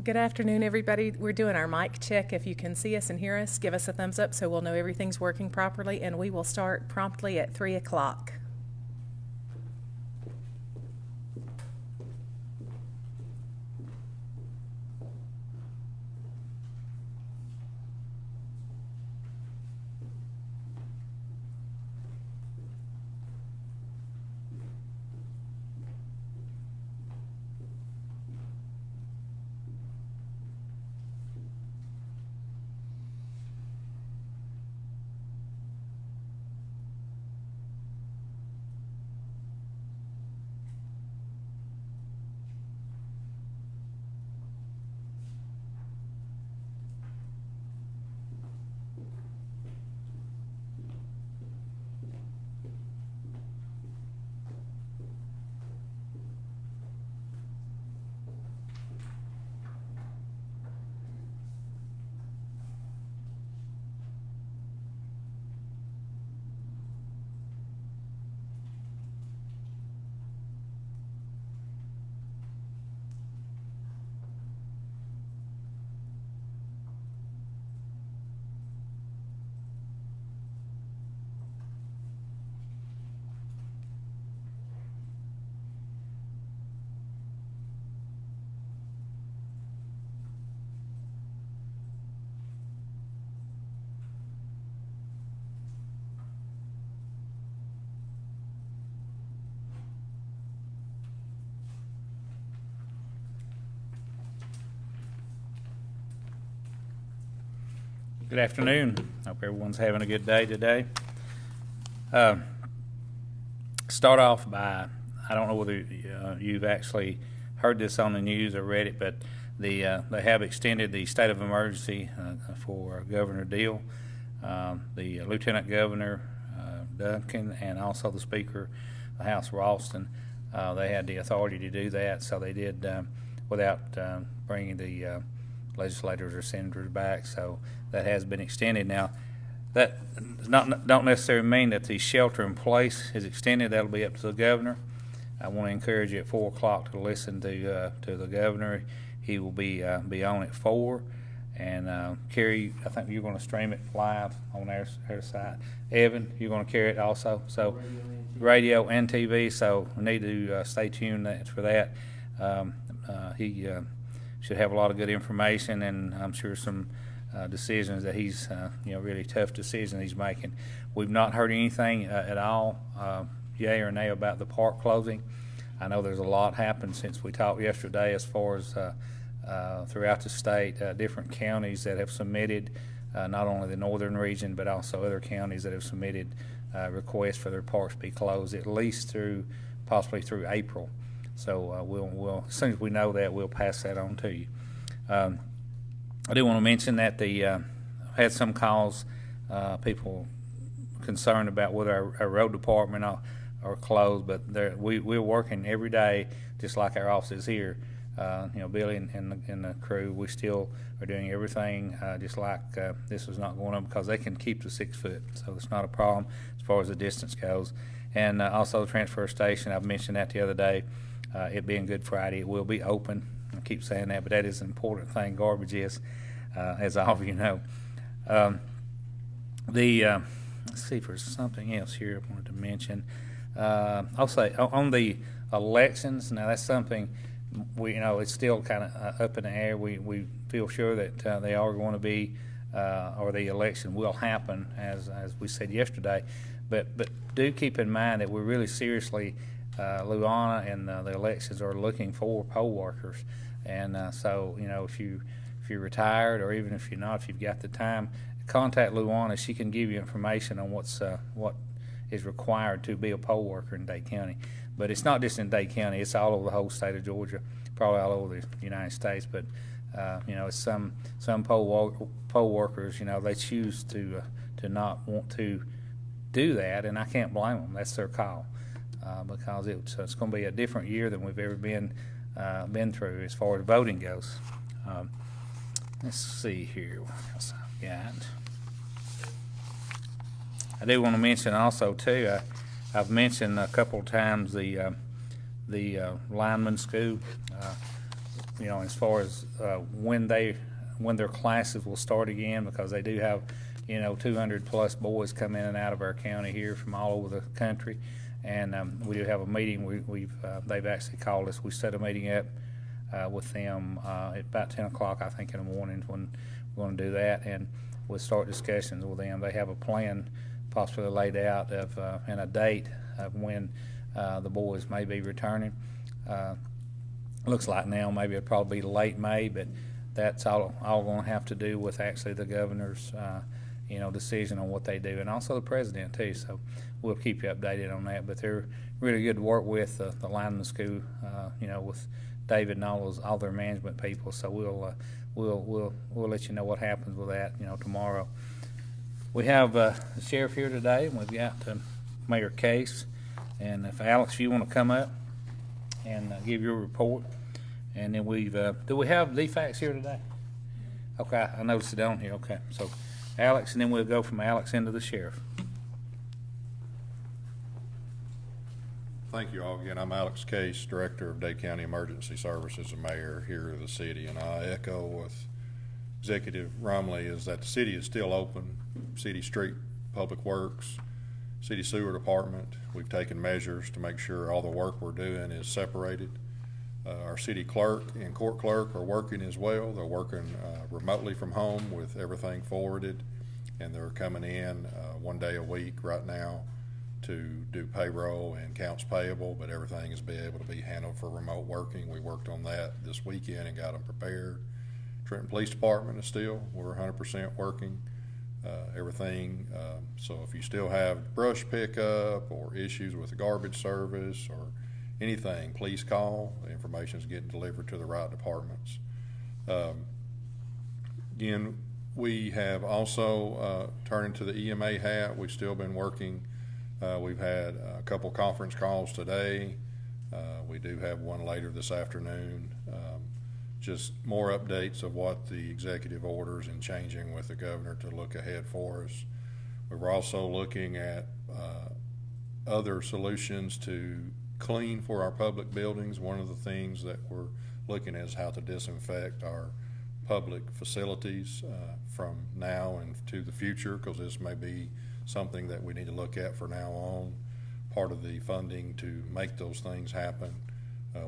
Good afternoon, everybody. We're doing our mic check. If you can see us and hear us, give us a thumbs up so we'll know everything's working properly, and we will start promptly at 3 o'clock. Good afternoon. Hope everyone's having a good day today. Start off by, I don't know whether you've actually heard this on the news or read it, but they have extended the state of emergency for Governor Deal, the Lieutenant Governor Duncan, and also the Speaker of the House, Ralston. They had the authority to do that, so they did without bringing the legislators or senators back. So that has been extended. Now, that don't necessarily mean that the shelter in place is extended. That'll be up to the governor. I want to encourage you at 4 o'clock to listen to the governor. He will be on at 4. And Kerry, I think you're going to stream it live on our site. Evan, you're going to carry it also. So radio and TV. So we need to stay tuned for that. He should have a lot of good information, and I'm sure some decisions that he's, really tough decisions he's making. We've not heard anything at all, yay or nay, about the park closing. I know there's a lot happened since we talked yesterday as far as throughout the state, different counties that have submitted, not only the northern region, but also other counties that have submitted requests for their parks to be closed at least possibly through April. So we'll as soon as we know that, we'll pass that on to you. I do want to mention that had some calls, people concerned about whether our road department are closed, but we're working every day, just like our offices here. Billy and the crew, we still are doing everything just like this is not going on, because they can keep the 6 foot, so it's not a problem as far as the distance goes. And also the transfer station, I've mentioned that the other day. It being Good Friday, it will be open. I keep saying that, but that is an important thing. Garbage is, as all of you know. Let's see if there's something else here I wanted to mention. I'll say on the elections. Now that's something it's still kind of up in the air. We feel sure that they are going to be, or the election will happen, as we said yesterday. But do keep in mind that we're really seriously. Luana and the elections are looking for poll workers, and so if you're retired, or even if you're not, if you've got the time, contact Luana. She can give you information on what is required to be a poll worker in Dade County. But it's not just in Dade County; it's all over the whole state of Georgia, probably all over the United States. But it's some poll workers, they choose to not want to do that, and I can't blame them. That's their call. Because it's going to be a different year than we've ever been through as far as voting goes. Let's see here what else I've got. I do want to mention also too. I've mentioned a couple of times the lineman school. as far as when their classes will start again, because they do have 200 plus boys come in and out of our county here from all over the country, and we do have a meeting. They've actually called us. We set a meeting up with them at about 10 o'clock, I think, in the morning when we're going to do that, and we'll start discussions with them. They have a plan possibly laid out of and a date of when the boys may be returning. Looks like now maybe it'll probably be late May, but that's all going to have to do with actually the governor's decision on what they do, and also the president too. So we'll keep you updated on that. But they're really good to work with the lineman school, with David and all their management people. So we'll let you know what happens with that tomorrow. We have the sheriff here today, and we've got Mayor Case. And if Alex, if you want to come up and give your report, and then do we have DFACs here today? Okay, I noticed it on here. Okay, so Alex, and then we'll go from Alex into the sheriff. Thank you all again. I'm Alex Case, Director of Dade County Emergency Services and Mayor here of the city, and I echo with Executive Rumley is that the city is still open. City Street Public Works, City Sewer Department, we've taken measures to make sure all the work we're doing is separated. Our city clerk and court clerk are working as well. They're working remotely from home with everything forwarded, and they're coming in 1 day a week right now to do payroll and accounts payable, but everything is able to be handled for remote working. We worked on that this weekend and got them prepared. Trenton Police Department is we're 100% working everything. So if you still have brush pickup or issues with the garbage service or anything, please call. The information is getting delivered to the right departments. Again, we have also turned to the EMA hat. We've still been working. We've had a couple conference calls today. We do have one later this afternoon. Just more updates of what the executive orders and changing with the governor to look ahead for us. We're also looking at other solutions to clean for our public buildings. One of the things that we're looking at is how to disinfect our public facilities from now and to the future, because this may be something that we need to look at for now on. Part of the funding to make those things happen.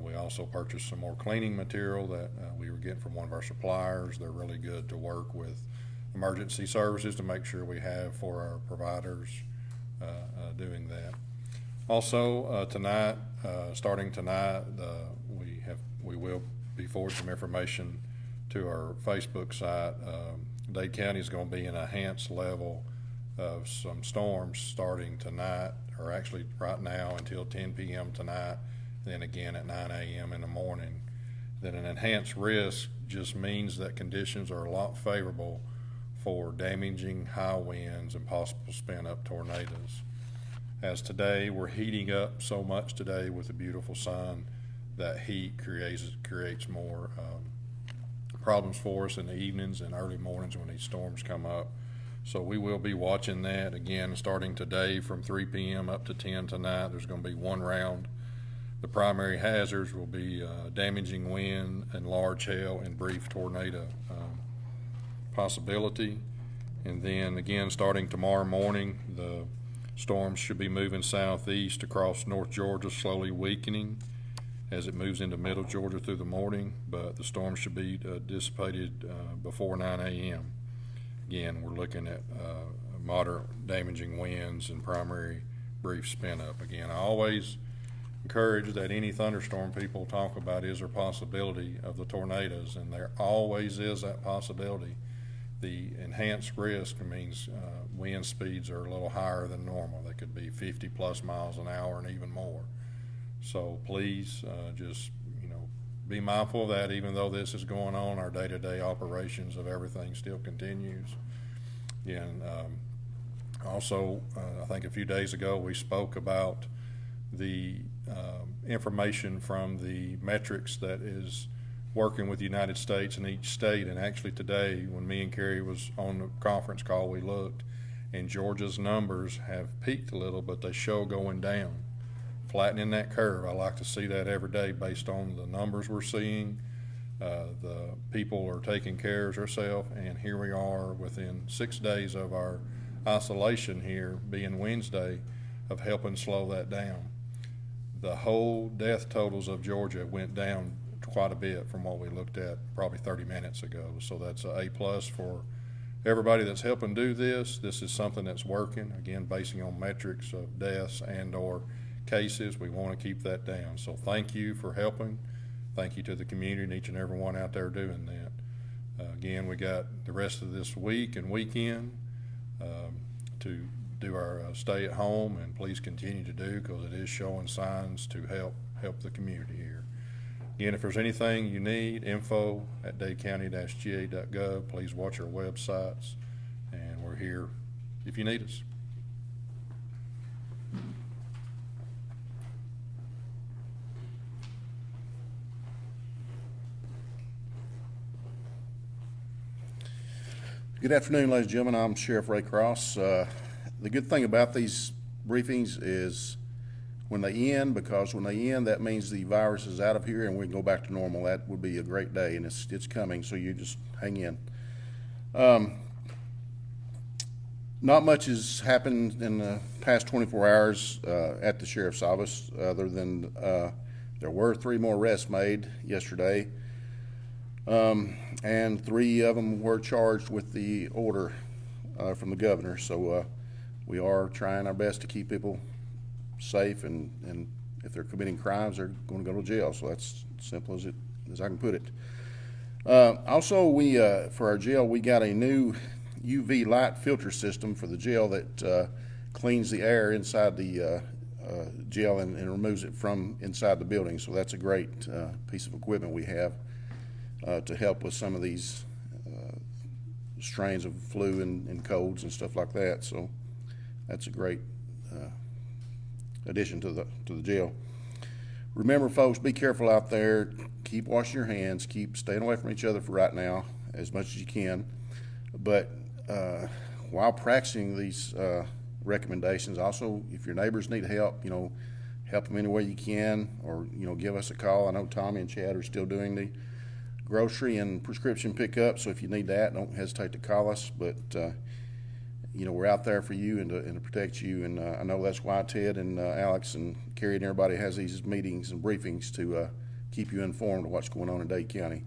We also purchased some more cleaning material that we were getting from one of our suppliers. They're really good to work with emergency services to make sure we have for our providers doing that. Also tonight, starting tonight, we will be forwarding some information to our Facebook site. Dade County is going to be in a enhanced level of some storms starting tonight, or actually right now until 10 p.m. tonight, then again at 9 a.m. in the morning. Then an enhanced risk just means that conditions are a lot favorable for damaging high winds and possible spin-up tornadoes. As today, we're heating up so much today with the beautiful sun that heat creates more problems for us in the evenings and early mornings when these storms come up. So we will be watching that again starting today from 3 p.m. up to 10 tonight. There's going to be one round. The primary hazards will be damaging wind and large hail and brief tornado possibility. And then again, starting tomorrow morning, the storms should be moving southeast across North Georgia, slowly weakening as it moves into middle Georgia through the morning, but the storm should be dissipated before 9 a.m. Again, we're looking at moderate damaging winds and primary brief spin up. Again, I always encourage that any thunderstorm people talk about is there possibility of the tornadoes, and there always is that possibility. The enhanced risk means wind speeds are a little higher than normal. They could be 50 plus miles an hour and even more. So please just be mindful of that. Even though this is going on, our day-to-day operations of everything still continues. And also, I think a few days ago we spoke about the information from the metrics that is working with the United States and each state. And actually today, when me and Kerry was on the conference call, we looked, and Georgia's numbers have peaked a little, but they show going down, flattening that curve. I like to see that every day based on the numbers we're seeing, The people are taking care of themselves, and here we are within 6 days of our isolation here, being Wednesday, of helping slow that down. The whole death totals of Georgia went down quite a bit from what we looked at probably 30 minutes ago. So that's an A+ for everybody that's helping do this. This is something that's working, again, basing on metrics of deaths and or cases. We want to keep that down. So thank you for helping. Thank you to the community and each and every one out there doing that. Again, we got the rest of this week and weekend to do our stay at home, and please continue to do, because it is showing signs to help the community here. Again, if there's anything you need, info@dadecounty-ga.gov. Please watch our websites, and we're here if you need us. Good afternoon, ladies and gentlemen. I'm Sheriff Ray Cross. The good thing about these briefings is when they end, because when they end, that means the virus is out of here and we can go back to normal. That would be a great day, and it's coming, so you just hang in. Not much has happened in the past 24 hours at the Sheriff's Office, other than there were 3 more arrests made yesterday, and 3 of them were charged with the order from the governor. So we are trying our best to keep people safe, and if they're committing crimes, they're going to go to jail. So that's as simple as I can put it. Also, we for our jail, we got a new UV light filter system for the jail that cleans the air inside the jail and removes it from inside the building. So that's a great piece of equipment we have to help with some of these strains of flu and colds and stuff like that. So that's a great addition to the jail. Remember, folks, be careful out there. Keep washing your hands. Keep staying away from each other for right now as much as you can. But while practicing these recommendations, also, if your neighbors need help, help them any way you can, or give us a call. I know Tommy and Chad are still doing the grocery and prescription pickup, so if you need that, don't hesitate to call us. But we're out there for you and to protect you, and I know that's why Ted and Alex and Carrie and everybody has these meetings and briefings to keep you informed of what's going on in Dade County.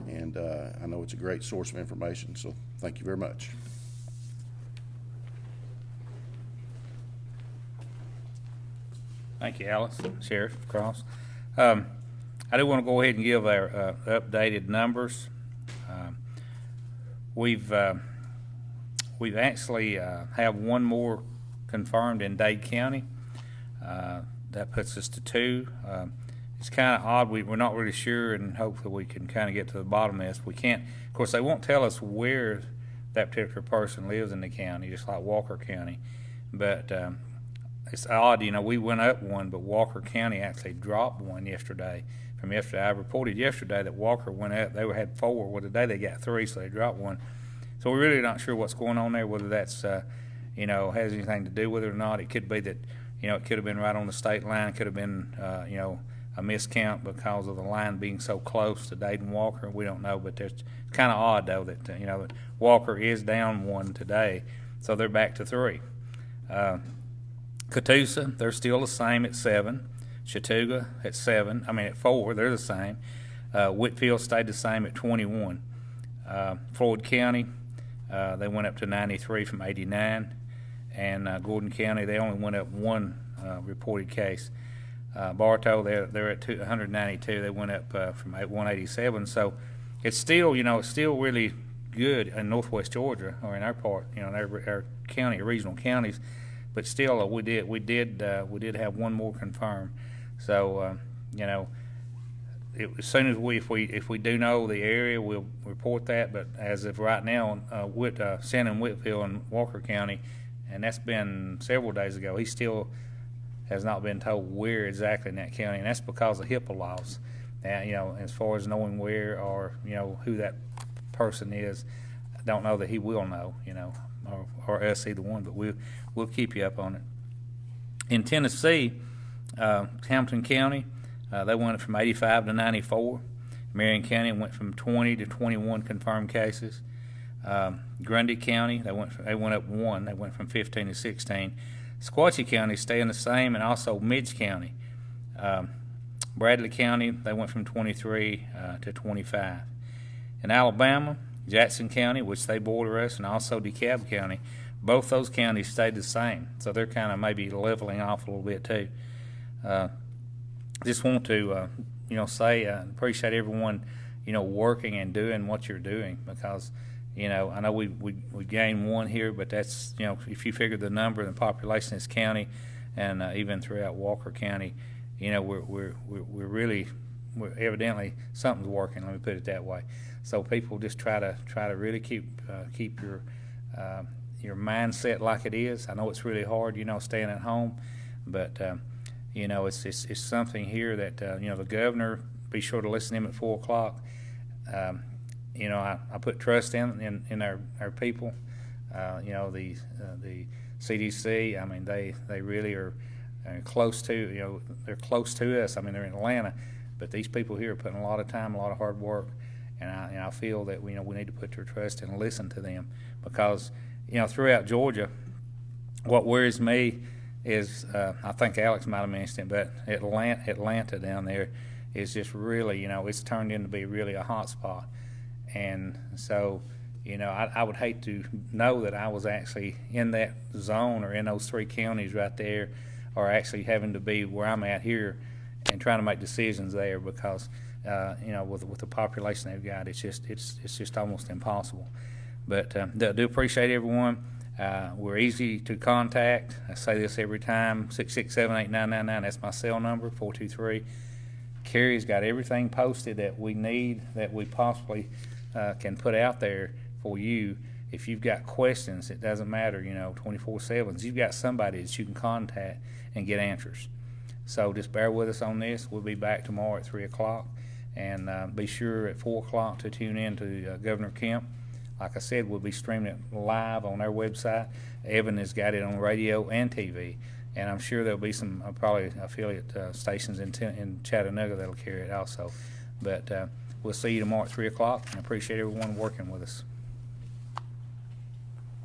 And I know it's a great source of information, so thank you very much. Thank you, Alice, Sheriff Cross. I do want to go ahead and give our updated numbers. We've actually have 1 more confirmed in Dade County. That puts us to 2. It's kind of odd. We're not really sure, and hopefully we can kind of get to the bottom of this. We can't, of course, they won't tell us where that particular person lives in the county, just like Walker County. But it's odd, we went up 1, but Walker County actually dropped 1 yesterday. From yesterday, I reported yesterday that Walker went up. They had 4. Well, today they got 3, so they dropped 1. So we're really not sure what's going on there, whether that's, has anything to do with it or not. It could be that, it could have been right on the state line. It could have been, a miscount because of the line being so close to Dade and Walker. We don't know, but it's kind of odd, though, that, that Walker is down 1 today, so they're back to 3. Catoosa, they're still the same at 7. Chattooga at 4, they're the same. Whitfield stayed the same at 21. Floyd County, they went up to 93 from 89, and Gordon County, they only went up 1 reported case. Bartow, they're at 192. They went up from 187. So it's still, it's still really good in Northwest Georgia, or in our part, in our county, regional counties. But still, we did have 1 more confirmed. So as soon as if we do know the area, we'll report that. But as of right now, Shannon, Whitfield, and Walker County, and that's been several days ago, he still has not been told where exactly in that county, and that's because of HIPAA laws. Now, as far as knowing where or who that person is, I don't know that he will know, or us either one, but we'll keep you up on it. In Tennessee, Hampton County, they went from 85 to 94. Marion County went from 20 to 21 confirmed cases. Grundy County, they went up one. They went from 15 to 16. Sequatchie County staying the same, and also Midge County. Bradley County, they went from 23 to 25. In Alabama, Jackson County, which they border us, and also DeKalb County, both those counties stayed the same. So they're kind of maybe leveling off a little bit too. Just want to, say appreciate everyone, working and doing what you're doing, because, I know we gained one here, but that's, if you figure the number and the population in this county, and even throughout Walker County, we're evidently something's working. Let me put it that way. So people just try to really keep your mindset like it is. I know it's really hard, staying at home, but it's something here that the governor, be sure to listen to him at 4 o'clock. I put trust in our people. The CDC. I mean, they really are close to they're close to us. I mean, they're in Atlanta, but these people here are putting a lot of time, a lot of hard work, and I feel that we need to put our trust and listen to them, because throughout Georgia, what worries me is I think Alex might have mentioned it, but Atlanta down there is just really it's turned into be really a hot spot. And so, I would hate to know that I was actually in that zone or in those 3 counties right there, or actually having to be where I'm at here and trying to make decisions there, because, with the population they've got, it's just almost impossible. But I do appreciate everyone. We're easy to contact. I say this every time, 667-8999. That's my cell number, 423. Carrie's got everything posted that we need, that we possibly can put out there for you. If you've got questions, it doesn't matter, 24/7. You've got somebody that you can contact and get answers. So just bear with us on this. We'll be back tomorrow at 3 o'clock. And be sure at 4 o'clock to tune in to Governor Kemp. Like I said, we'll be streaming it live on our website. Evan has got it on radio and TV. And I'm sure there'll be some probably affiliate stations in Chattanooga that'll carry it also. But we'll see you tomorrow at 3 o'clock, and appreciate everyone working with us.